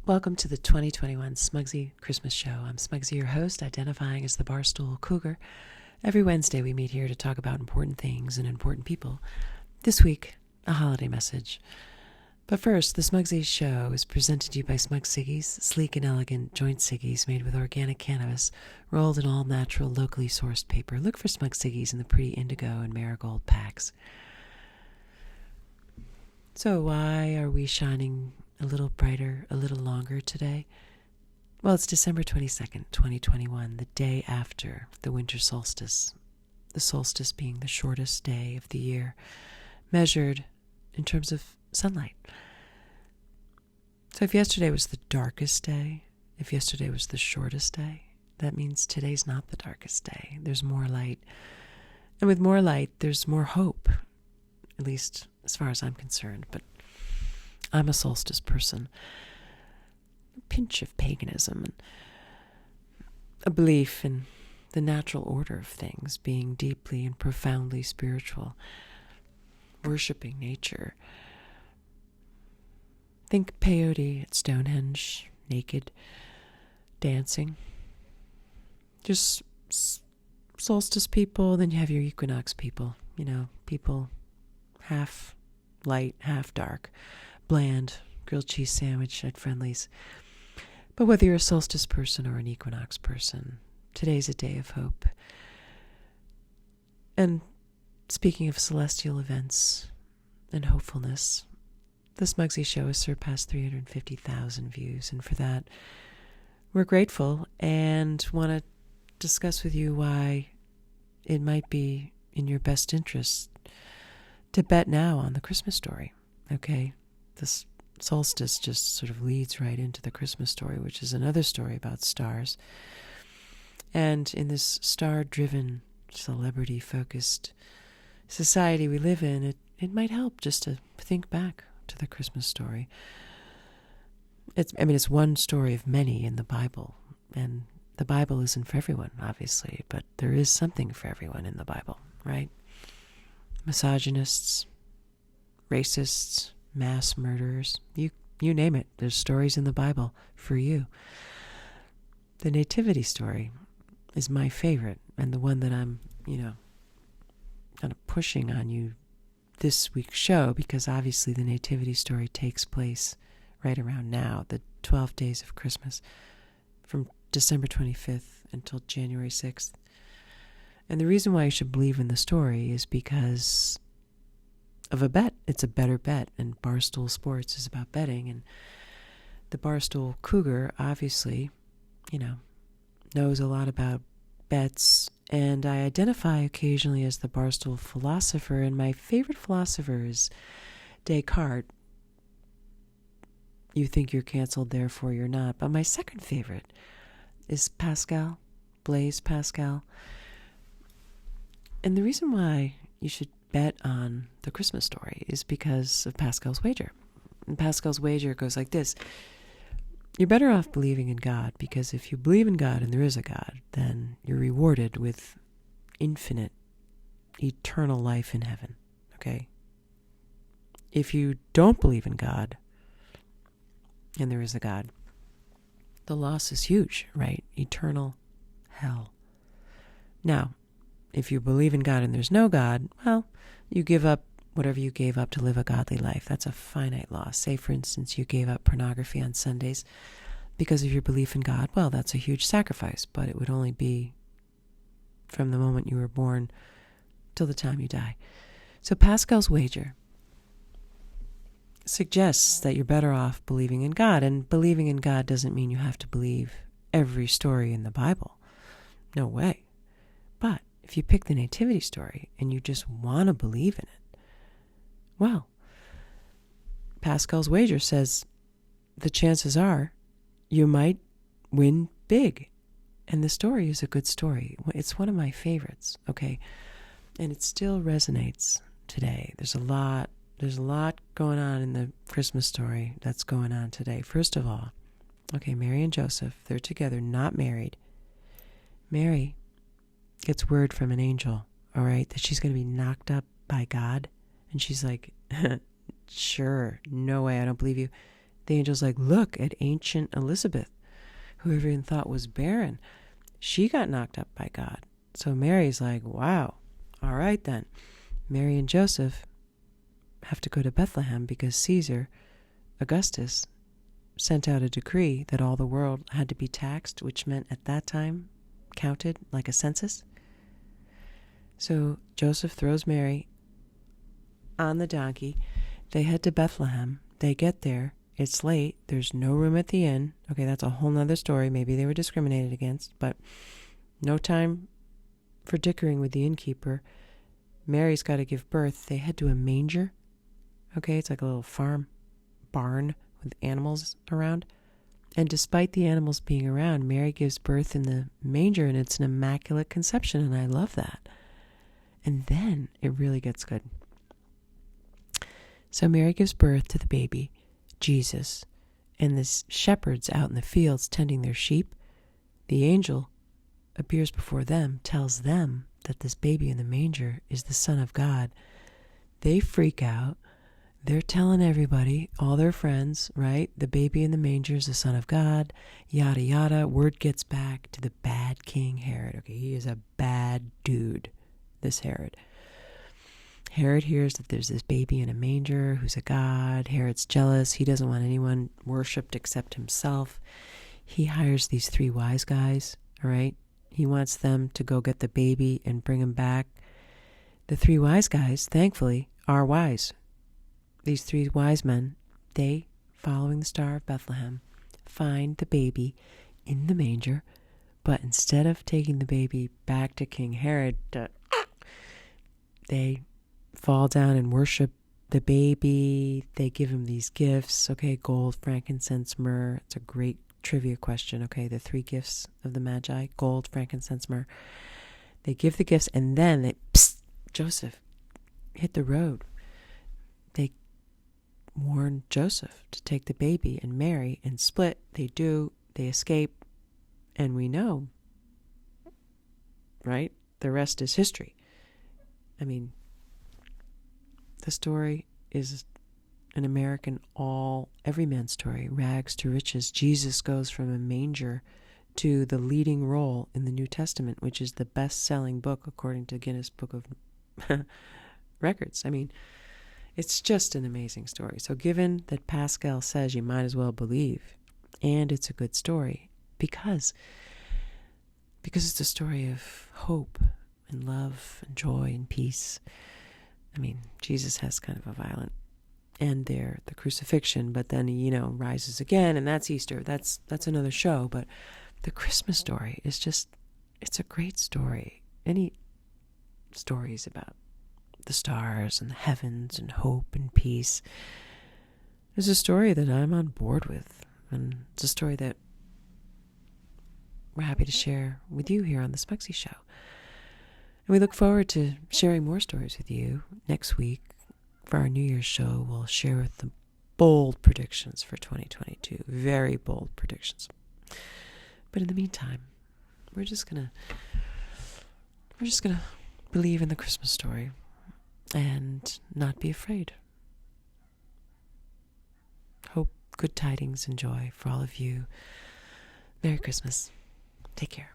Welcome to the 2021 Smugsy Christmas Show. I'm Smugsy, your host, identifying as the Barstool Cougar. Every Wednesday we meet here to talk about important things and important people. This week, a holiday message. But first, the Smugsy Show is presented to you by Smugsy's, sleek and elegant joint ciggies made with organic cannabis, rolled in all-natural, locally sourced paper. Look for Smugsy's in the pretty indigo and marigold packs. So why are we shining a little brighter, a little longer today? Well, it's December 22nd, 2021, the day after the winter solstice. The solstice being the shortest day of the year, measured in terms of sunlight. So if yesterday was the darkest day, if yesterday was the shortest day, that means today's not the darkest day. There's more light. And with more light, there's more hope, at least as far as I'm concerned. But I'm a solstice person. A pinch of paganism and a belief in the natural order of things, being deeply and profoundly spiritual, worshipping nature. Think peyote at Stonehenge, naked, dancing. Just solstice people, then you have your equinox people, people half light, half dark, bland, grilled cheese sandwich at Friendly's. But whether you're a solstice person or an equinox person, today's a day of hope. And speaking of celestial events and hopefulness, the Smugsy Show has surpassed 350,000 views, and for that, we're grateful and want to discuss with you why it might be in your best interest to bet now on the Christmas story, okay? This solstice just sort of leads right into the Christmas story, which is another story about stars. And in this star-driven, celebrity-focused society we live in, it might help just to think back to the Christmas story. It's one story of many in the Bible, and the Bible isn't for everyone, obviously, but there is something for everyone in the Bible, right? Misogynists, racists, mass murderers, you name it. There's stories in the Bible for you. The nativity story is my favorite, and the one that I'm, kind of pushing on you this week's show, because obviously the nativity story takes place right around now, the 12 days of Christmas, from December 25th until January 6th. And the reason why you should believe in the story is because of a bet. It's a better bet, and Barstool Sports is about betting, and the Barstool Cougar obviously, knows a lot about bets, and I identify occasionally as the Barstool philosopher, and my favorite philosopher is Descartes. You think you're canceled, therefore you're not. But my second favorite is Pascal, Blaise Pascal. And the reason why you should bet on the Christmas story is because of Pascal's wager. And Pascal's wager goes like this. You're better off believing in God, because if you believe in God and there is a God, then you're rewarded with infinite, eternal life in heaven, okay? If you don't believe in God and there is a God, the loss is huge, right? Eternal hell. Now, if you believe in God and there's no God, well, you give up whatever you gave up to live a godly life. That's a finite loss. Say, for instance, you gave up pornography on Sundays because of your belief in God. Well, that's a huge sacrifice, but it would only be from the moment you were born till the time you die. So Pascal's wager suggests that you're better off believing in God, and believing in God doesn't mean you have to believe every story in the Bible. No way. But if you pick the nativity story and you just want to believe in it, well, Pascal's wager says the chances are you might win big. And the story is a good story. It's one of my favorites, okay? And it still resonates today. There's a lot going on in the Christmas story that's going on today. First of all, okay, Mary and Joseph, they're together, not married. Mary gets word from an angel, all right, that she's going to be knocked up by God. And she's like, sure, no way, I don't believe you. The angel's like, look at ancient Elizabeth, who everyone thought was barren. She got knocked up by God. So Mary's like, wow, all right then. Mary and Joseph have to go to Bethlehem because Caesar, Augustus, sent out a decree that all the world had to be taxed, which meant at that time counted like a census. So Joseph throws Mary on the donkey. They head to Bethlehem. They get there. It's late. There's no room at the inn. Okay, that's a whole nother story. Maybe they were discriminated against, but no time for dickering with the innkeeper. Mary's got to give birth. They head to a manger. Okay, it's like a little farm barn with animals around. And despite the animals being around, Mary gives birth in the manger, and it's an immaculate conception, and I love that. And then it really gets good. So Mary gives birth to the baby, Jesus, and the shepherds out in the fields tending their sheep. The angel appears before them, tells them that this baby in the manger is the Son of God. They freak out. They're telling everybody, all their friends, right? The baby in the manger is the Son of God, yada, yada. Word gets back to the bad King Herod. Okay, he is a bad dude, this Herod. Herod hears that there's this baby in a manger who's a god. Herod's jealous. He doesn't want anyone worshipped except himself. He hires these 3 wise guys, all right? He wants them to go get the baby and bring him back. The 3 wise guys, thankfully, are wise. These 3 wise men, they, following the Star of Bethlehem, find the baby in the manger, but instead of taking the baby back to King Herod, they fall down and worship the baby. They give him these gifts, okay, gold, frankincense, myrrh. It's a great trivia question, okay, the 3 gifts of the Magi, gold, frankincense, myrrh. They give the gifts, and then Joseph, hit the road. They warn Joseph to take the baby and Mary and split. They do. They escape. And we know, right? The rest is history. I mean, the story is an American everyman story, rags to riches. Jesus goes from a manger to the leading role in the New Testament, which is the best-selling book according to Guinness Book of Records. I mean, it's just an amazing story. So given that Pascal says you might as well believe, and it's a good story, because it's a story of hope and love and joy and peace. I mean, Jesus has kind of a violent end there, the crucifixion, but then he, rises again, and that's Easter. That's another show. But the Christmas story is just, it's a great story. Any stories about the stars and the heavens and hope and peace is a story that I'm on board with, and it's a story that we're happy to share with you here on the Smugsy Show. And we look forward to sharing more stories with you next week. For our New Year's show, we'll share the bold predictions for 2022. Very bold predictions. But in the meantime, we're just gonna believe in the Christmas story and not be afraid. Hope, good tidings, and joy for all of you. Merry Christmas. Take care.